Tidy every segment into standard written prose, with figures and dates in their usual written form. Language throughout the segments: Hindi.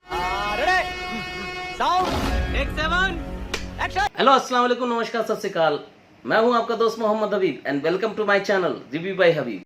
हेलो अस्सलाम वालेकुम, नमस्कार, सत श्री अकाल। मैं हूं आपका दोस्त Mohammad Habib and welcome to my channel review by Habib.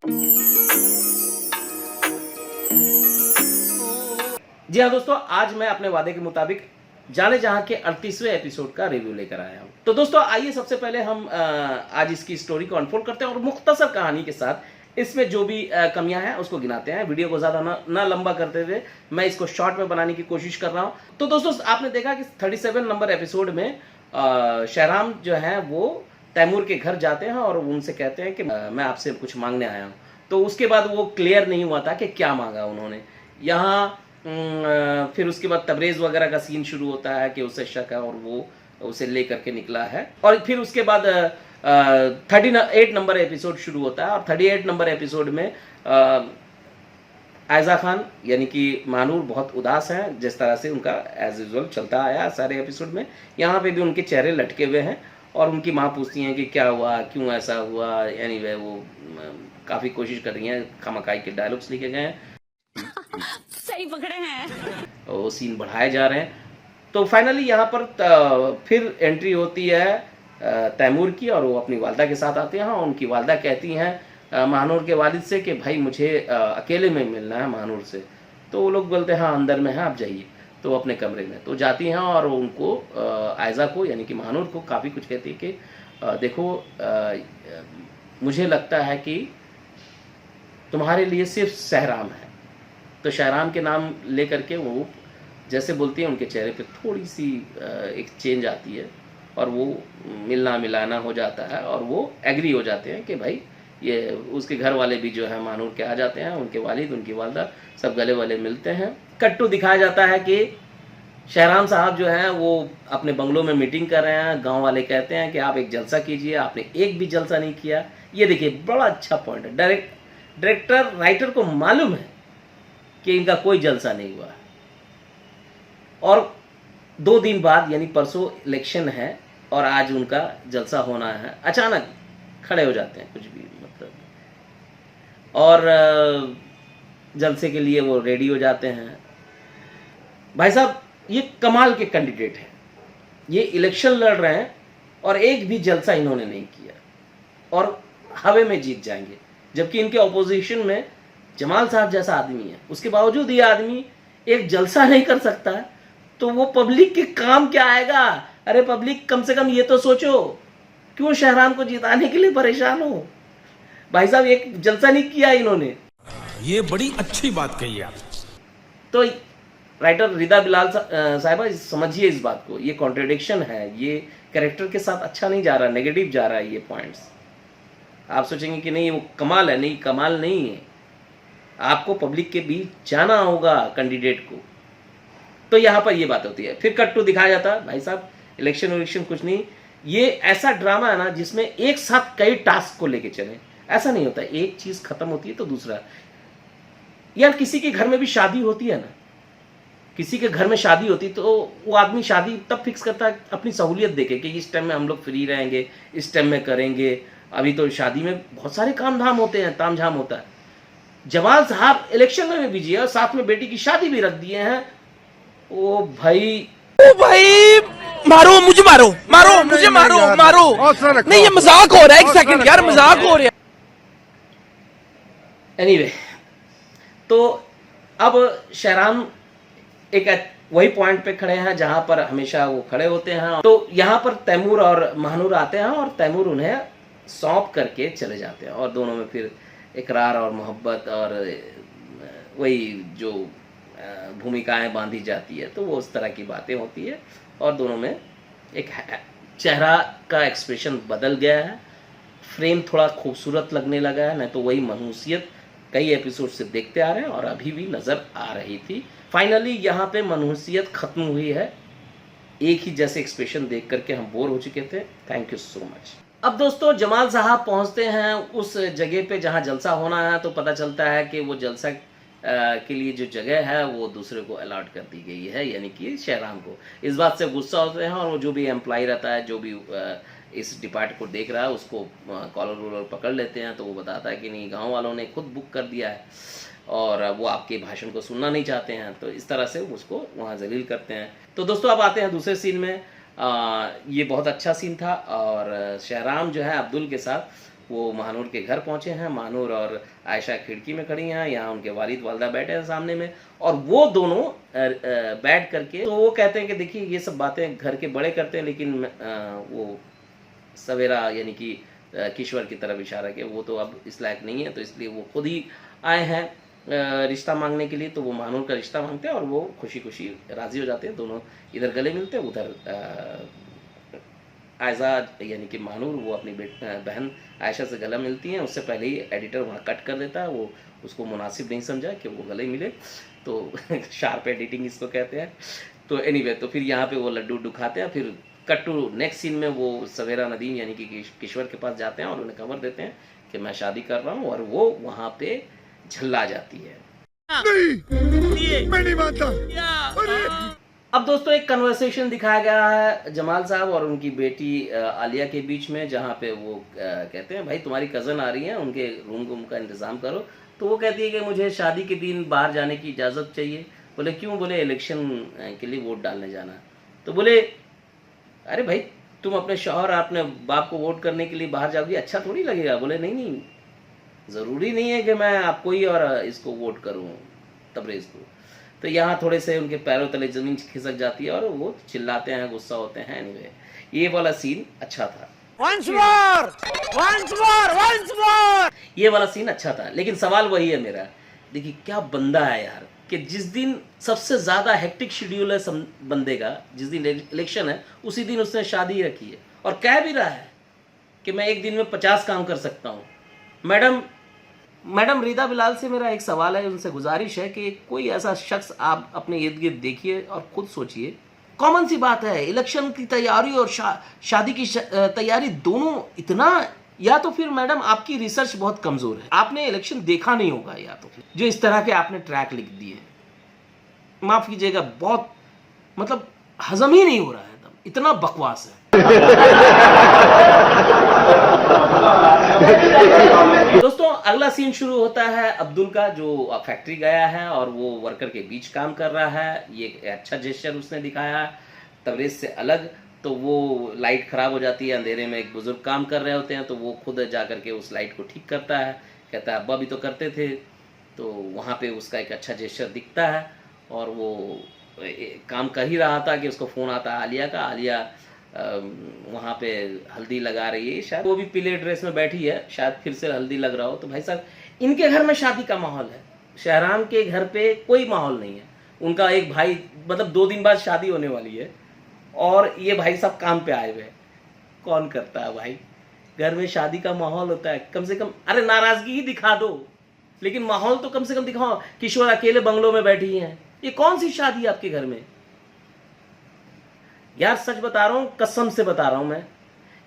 जी हाँ दोस्तों, आज मैं अपने वादे के मुताबिक जाने जहां के 38वें एपिसोड का रिव्यू लेकर आया हूं। तो दोस्तों आइए सबसे पहले हम आज इसकी स्टोरी को अनफोल्ड करते हैं और मुख्तसर कहानी के साथ इसमें जो भी कमियां हैं उसको गिनाते हैं। वीडियो को ज्यादा ना लंबा करते हुए मैं इसको शॉर्ट में बनाने की कोशिश कर रहा हूं। तो दोस्तों आपने देखा कि 37 नंबर एपिसोड में शहराम जो है वो तैमूर के घर जाते हैं और उनसे कहते हैं कि मैं आपसे कुछ मांगने आया हूँ। तो उसके बाद वो क्लियर नहीं हुआ था कि क्या मांगा उन्होंने। यहाँ फिर उसके बाद तबरेज वगैरह का सीन शुरू होता है कि उसे शक है और वो उसे ले करके निकला है। और फिर उसके बाद 38 नंबर एपिसोड शुरू होता है और 38 नंबर एपिसोड में आयजा खान यानी कि महानूर बहुत उदास हैं, जिस तरह से उनका एज यूजुअल चलता आया सारे एपिसोड में। यहाँ पे भी उनके चेहरे लटके हुए हैं और उनकी माँ पूछती हैं कि क्या हुआ, क्यों ऐसा हुआ। एनीवे वो काफ़ी कोशिश कर रही हैं, खामखाई के डायलॉग्स लिखे गए हैं, सही पकड़े हैं, वो सीन बढ़ाए जा रहे हैं। तो फाइनली यहाँ पर फिर एंट्री होती है तैमूर की और वो अपनी वालदा के साथ आते हैं। उनकी वालदा कहती हैं महानूर के वालिद से कि भाई मुझे अकेले में मिलना है महानूर से। तो वो लोग बोलते हैं हाँ अंदर में है, आप जाइए। तो अपने कमरे में तो जाती हैं और उनको आयजा को यानी कि महानूर को काफ़ी कुछ कहती है कि देखो मुझे लगता है कि तुम्हारे लिए सिर्फ शहराम है। तो शहराम के नाम ले करके वो जैसे बोलती है, उनके चेहरे पे थोड़ी सी एक चेंज आती है और वो मिलना मिलाना हो जाता है और वो एग्री हो जाते हैं कि भाई ये उसके घर वाले भी जो है महानूर के आ जाते हैं, उनके वालिद उनकी वालदा सब गले वाले मिलते हैं। कट्टू दिखाया जाता है कि शहराम साहब जो हैं वो अपने बंगलों में मीटिंग कर रहे हैं। गांव वाले कहते हैं कि आप एक जलसा कीजिए, आपने एक भी जलसा नहीं किया। ये देखिए बड़ा अच्छा पॉइंट है। डायरेक्टर राइटर को मालूम है कि इनका कोई जलसा नहीं हुआ और 2 दिन बाद यानी परसों इलेक्शन है और आज उनका जलसा होना है। अचानक खड़े हो जाते हैं कुछ भी मतलब, और जलसे के लिए वो रेडी हो जाते हैं। भाई साहब ये कमाल के कैंडिडेट हैं, ये इलेक्शन लड़ रहे हैं और एक भी जलसा इन्होंने नहीं किया और हवे में जीत जाएंगे। जबकि इनके ऑपोजिशन में जमाल साहब जैसा आदमी है, उसके बावजूद ये आदमी एक जलसा नहीं कर सकता है। तो वो पब्लिक के काम क्या आएगा। अरे पब्लिक कम से कम ये तो सोचो, क्यों शहराम को जिताने के लिए परेशान हो। भाई साहब एक जलसा नहीं किया इन्होंने। ये बड़ी अच्छी बात कही आप। तो राइटर रिदा बिलाल साहिबा समझिए इस बात को, ये कॉन्ट्रडिक्शन है, ये कैरेक्टर के साथ अच्छा नहीं जा रहा, नेगेटिव जा रहा है ये पॉइंट्स। आप सोचेंगे कि नहीं वो कमाल है, नहीं कमाल नहीं है। आपको पब्लिक के बीच जाना होगा कैंडिडेट को। तो यहाँ पर ये बात होती है। फिर कट्टू दिखाया जाता है, भाई साहब इलेक्शन कुछ नहीं, ये ऐसा ड्रामा है ना जिसमें एक साथ कई टास्क को लेके चले। ऐसा नहीं होता, एक चीज खत्म होती है तो दूसरा। यार किसी के घर में भी शादी होती है ना, किसी के घर में शादी होती तो वो आदमी शादी तब फिक्स करता है अपनी सहूलियत देके कि इस टाइम में हम लोग फ्री रहेंगे, इस टाइम में करेंगे। अभी तो शादी में बहुत सारे काम धाम होते हैं, ताम झाम होता है। जमाल साहब इलेक्शन में बिजी है और साथ में बेटी की शादी भी रख दिए हैं। ओ भाई मारो मुझे, मारो मुझे, मारो नहीं, ये मजाक हो रहा है। एक सेकंड यार, मजाक हो रहा है। एनीवे तो अब शहराम एक वही पॉइंट पे खड़े हैं जहां पर हमेशा वो खड़े होते हैं। तो यहाँ पर तैमूर और महानूर आते हैं और तैमूर उन्हें सौंप करके चले जाते हैं और दोनों में फिर इकरार और मोहब्बत और वही जो भूमिकाएं बांधी जाती है, तो वो उस तरह की बातें होती है और दोनों में एक चेहरा का एक्सप्रेशन बदल गया है, फ्रेम थोड़ा खूबसूरत लगने लगा है। नहीं तो वही मनहूसियत कई एपिसोड से देखते आ रहे हैं और अभी भी नज़र आ रही थी। फाइनली यहाँ पे मनहूसियत खत्म हुई है, एक ही जैसे एक्सप्रेशन देख करके हम बोर हो चुके थे। Thank you so much. अब दोस्तों जमाल साहब पहुँचते हैं उस जगह पे जहाँ जलसा होना है। तो पता चलता है कि वो जलसा के लिए जो जगह है वो दूसरे को अलॉट कर दी गई है, यानी कि शहराम को। इस बात से गुस्सा होते हैं और वो जो भी एम्प्लॉय रहता है, जो भी इस डिपार्ट को देख रहा है, उसको कॉलर वॉलर पकड़ लेते हैं। तो वो बताता है कि नहीं, गांव वालों ने खुद बुक कर दिया है। और वो आपके भाषण को सुनना नहीं चाहते हैं, तो इस तरह से उसको वहाँ जलील करते हैं। तो दोस्तों अब आते हैं दूसरे सीन में। ये बहुत अच्छा सीन था और शहराम जो है अब्दुल के साथ वो महानूर के घर पहुंचे हैं। महानूर और आयशा खिड़की में खड़ी हैं, यहाँ उनके वालिद वालदा बैठे हैं सामने में, और वो दोनों बैठ करके तो वो कहते हैं कि देखिए ये सब बातें घर के बड़े करते हैं, लेकिन वो सवेरा यानी कि किश्वर की तरफ इशारा किया, वो तो अब इस लायक नहीं है, तो इसलिए वो खुद ही आए हैं रिश्ता मांगने के लिए। तो वो महानूर का रिश्ता मांगते हैं और वो खुशी खुशी राज़ी हो जाते हैं। दोनों इधर गले मिलते हैं, उधर आयशा यानी कि महानूर वो अपनी बहन आयशा से गला मिलती हैं। उससे पहले ही एडिटर वहाँ कट कर देता है, वो उसको मुनासिब नहीं समझा कि वो गले मिले, तो शार्प एडिटिंग इसको कहते हैं। तो एनीवे तो फिर यहाँ पे वो लड्डू खाते हैं। फिर कट टू नेक्स्ट सीन में वो सवेरा नदीम यानी कि किश्वर के पास जाते हैं और उन्हें खबर देते हैं कि मैं शादी कर रहा हूँ, और वो वहाँ पे झल्ला जाती है। नहीं, मैं नहीं मानता। अब दोस्तों एक कन्वर्सेशन दिखाया गया है जमाल साहब और उनकी बेटी आलिया के बीच में, जहाँ पे वो कहते हैं भाई तुम्हारी कज़न आ रही है, उनके रूम का इंतज़ाम करो। तो वो कहती है कि मुझे शादी के दिन बाहर जाने की इजाज़त चाहिए। बोले क्यों? बोले इलेक्शन के लिए वोट डालने जाना। तो बोले अरे भाई तुम अपने शौहर अपने बाप को वोट करने के लिए बाहर जाओगी, अच्छा थोड़ी लगेगा। बोले नहीं नहीं, ज़रूरी नहीं है कि मैं आपको ही और इसको वोट करूँ, तबरेज़ को। तो यहाँ थोड़े से उनके पैरों तले ज़मीन खिसक जाती है और वो चिल्लाते हैं, गुस्सा होते हैं। एनीवे ये वाला सीन अच्छा था। Once more! Once more! Once more! ये वाला सीन अच्छा था, लेकिन सवाल वही है मेरा, देखिए क्या बंदा है यार, कि जिस दिन सबसे ज़्यादा हेक्टिक शेड्यूल है बंदे का, जिस दिन इलेक्शन है उसी दिन उसने शादी रखी है और कह भी रहा है कि मैं एक दिन में 50 काम कर सकता हूँ। मैडम रिदा बिलाल से मेरा एक सवाल है, उनसे गुजारिश है कि कोई ऐसा शख्स आप अपने इर्द गिर्द देखिए और खुद सोचिए, कॉमन सी बात है, इलेक्शन की तैयारी और शादी की तैयारी दोनों इतना, या तो फिर मैडम आपकी रिसर्च बहुत कमज़ोर है, आपने इलेक्शन देखा नहीं होगा, या तो फिर जो इस तरह के आपने ट्रैक लिख दिए, माफ़ कीजिएगा, बहुत मतलब हजम ही नहीं हो रहा है, इतना बकवास है। दोस्तों अगला सीन शुरू होता है अब्दुल का, जो फैक्ट्री गया है और वो वर्कर के बीच काम कर रहा है। ये अच्छा जेस्चर उसने दिखाया तबरेज से अलग। तो वो लाइट ख़राब हो जाती है, अंधेरे में एक बुज़ुर्ग काम कर रहे होते हैं, तो वो खुद जा करके उस लाइट को ठीक करता है। कहता है अब्बा भी तो करते थे। तो वहाँ पे उसका एक अच्छा जेस्चर दिखता है और वो काम कर ही रहा था कि उसको फ़ोन आता है आलिया का। आलिया वहाँ पे हल्दी लगा रही है, शायद वो भी पीले ड्रेस में बैठी है, शायद फिर से हल्दी लग रहा हो। तो भाई साहब इनके घर में शादी का माहौल है, शहराम के घर पे कोई माहौल नहीं है। उनका एक भाई, मतलब 2 दिन बाद शादी होने वाली है और ये भाई साहब काम पे आए हुए हैं। कौन करता है भाई, घर में शादी का माहौल होता है, कम से कम अरे नाराज़गी ही दिखा दो, लेकिन माहौल तो कम से कम दिखाओ। किशोर अकेले बंगलों में बैठी हैं, ये कौन सी शादी है आपके घर में यार? सच बता रहा हूँ, कसम से बता रहा हूँ मैं,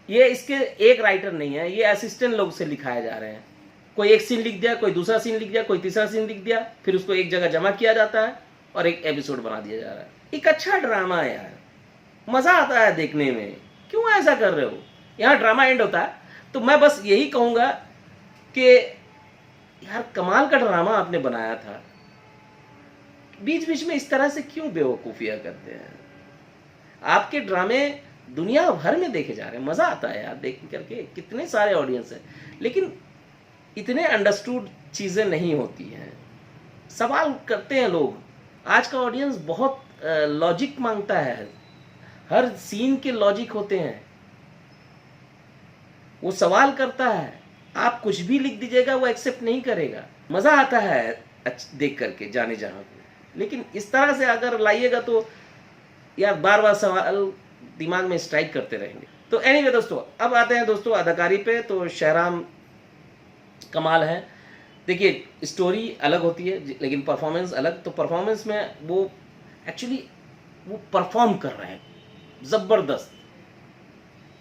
ये इसके एक राइटर नहीं है, ये असिस्टेंट लोग से लिखाए जा रहे हैं। कोई एक सीन लिख दिया, कोई दूसरा सीन लिख दिया, कोई तीसरा सीन लिख दिया, फिर उसको एक जगह जमा किया जाता है और एक एपिसोड बना दिया जा रहा है। एक अच्छा ड्रामा है यार, मज़ा आता है देखने में, क्यों ऐसा कर रहे हो? यहाँ ड्रामा एंड होता है। तो मैं बस यही कहूँगा कि यार कमाल का ड्रामा आपने बनाया था, बीच बीच में इस तरह से क्यों बेवकूफ़ियाँ करते हैं? आपके ड्रामे दुनिया भर में देखे जा रहे हैं, मज़ा आता है यार देख करके, कितने सारे ऑडियंस हैं, लेकिन इतने अंडरस्टूड चीज़ें नहीं होती हैं। सवाल करते हैं लोग, आज का ऑडियंस बहुत लॉजिक मांगता है, हर सीन के लॉजिक होते हैं। वो सवाल करता है, आप कुछ भी लिख दीजिएगा वो एक्सेप्ट नहीं करेगा। मज़ा आता है देख करके जाने जहाँ पे, लेकिन इस तरह से अगर लाइएगा तो यार बार बार सवाल दिमाग में स्ट्राइक करते रहेंगे। तो एनीवे दोस्तों, अब आते हैं दोस्तों अदाकारी पे। तो शहराम कमाल है। देखिए स्टोरी अलग होती है लेकिन परफॉर्मेंस अलग। तो परफॉर्मेंस में वो एक्चुअली वो परफॉर्म कर रहे हैं ज़बरदस्त।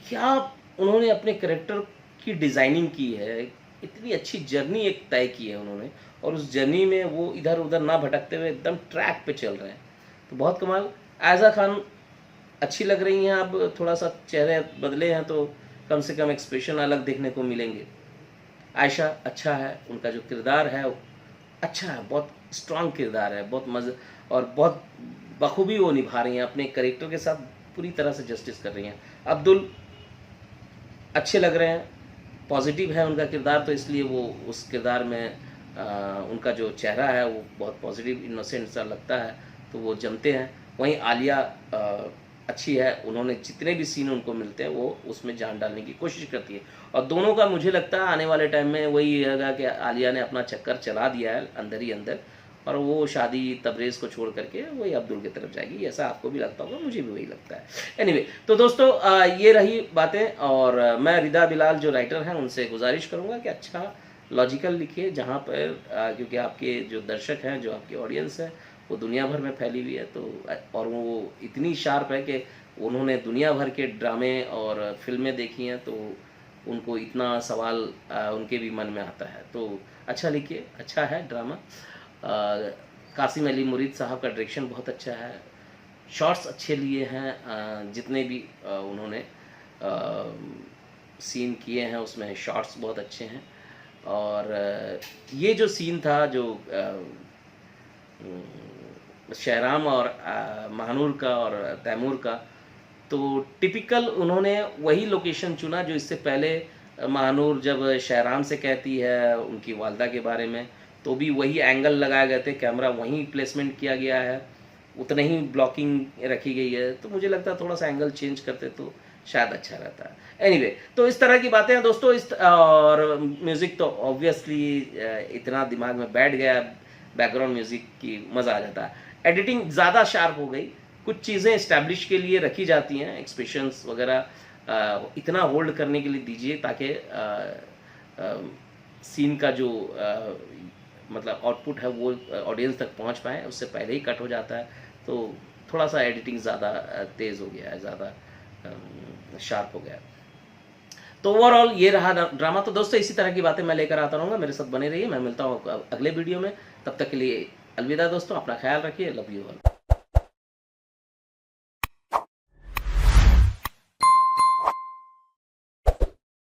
क्या उन्होंने अपने कैरेक्टर की डिज़ाइनिंग की है, इतनी अच्छी जर्नी एक तय की है उन्होंने, और उस जर्नी में वो इधर उधर ना भटकते हुए एकदम ट्रैक पे चल रहे हैं। तो बहुत कमाल। आयशा खान अच्छी लग रही हैं, अब थोड़ा सा चेहरे बदले हैं तो कम से कम एक्सप्रेशन अलग देखने को मिलेंगे। आयशा अच्छा है, उनका जो किरदार है अच्छा है, बहुत स्ट्रांग किरदार है, बहुत मज़े और बहुत बखूबी वो निभा रही हैं, अपने कैरेक्टर के साथ पूरी तरह से जस्टिस कर रही हैं। अब्दुल अच्छे लग रहे हैं, पॉजिटिव है उनका किरदार, तो इसलिए वो उस किरदार में उनका जो चेहरा है वो बहुत पॉजिटिव इनोसेंट सा लगता है, तो वो जमते हैं। वहीं आलिया अच्छी है, उन्होंने जितने भी सीन उनको मिलते हैं वो उसमें जान डालने की कोशिश करती है, और दोनों का मुझे लगता है आने वाले टाइम में वही रहेगा कि आलिया ने अपना चक्कर चला दिया है अंदर ही अंदर, और वो शादी तबरेज़ को छोड़ करके वही अब्दुल की तरफ जाएगी। ऐसा आपको भी लगता होगा, मुझे भी वही लगता है। एनीवे, तो दोस्तों ये रही बातें, और मैं रिदा बिलाल जो राइटर हैं उनसे गुजारिश करूँगा कि अच्छा लॉजिकल लिखिए, जहाँ पर क्योंकि आपके जो दर्शक हैं, जो आपकी ऑडियंस है, वो दुनिया भर में फैली हुई है, तो और वो इतनी शार्प है कि उन्होंने दुनिया भर के ड्रामे और फिल्में देखी हैं, तो उनको इतना सवाल उनके भी मन में आता है। तो अच्छा लिखिए, अच्छा है ड्रामा। कासिम अली मुरीद साहब का डायरेक्शन बहुत अच्छा है, शॉट्स अच्छे लिए हैं, जितने भी उन्होंने सीन किए हैं उसमें शॉट्स बहुत अच्छे हैं। और ये जो सीन था जो शहराम और महानूर का और तैमूर का, तो टिपिकल उन्होंने वही लोकेशन चुना जो इससे पहले महानूर जब शहराम से कहती है उनकी वालदा के बारे में, तो भी वही एंगल लगाए गए थे, कैमरा वहीं प्लेसमेंट किया गया है, उतना ही ब्लॉकिंग रखी गई है। तो मुझे लगता है थोड़ा सा एंगल चेंज करते तो शायद अच्छा रहता है। एनीवे, तो इस तरह की बातें हैं दोस्तों। और म्यूज़िक तो ऑब्वियसली इतना दिमाग में बैठ गया, बैकग्राउंड म्यूज़िक की मज़ा आ जाता है। एडिटिंग ज़्यादा शार्प हो गई, कुछ चीज़ें इस्टेब्लिश के लिए रखी जाती हैं, एक्सप्रेशंस वगैरह इतना होल्ड करने के लिए दीजिए ताकि सीन का जो मतलब आउटपुट है वो ऑडियंस तक पहुंच पाए, उससे पहले ही कट हो जाता है, तो थोड़ा सा एडिटिंग ज़्यादा तेज़ हो गया है, ज़्यादा शार्प हो गया। तो ओवरऑल ये रहा ड्रामा। तो दोस्तों इसी तरह की बातें मैं लेकर आता रहूँगा, मेरे साथ बने रहिए। मैं मिलता हूँ अगले वीडियो में, तब तक के लिए अलविदा दोस्तों, अपना ख्याल रखिए, लव यू ऑल।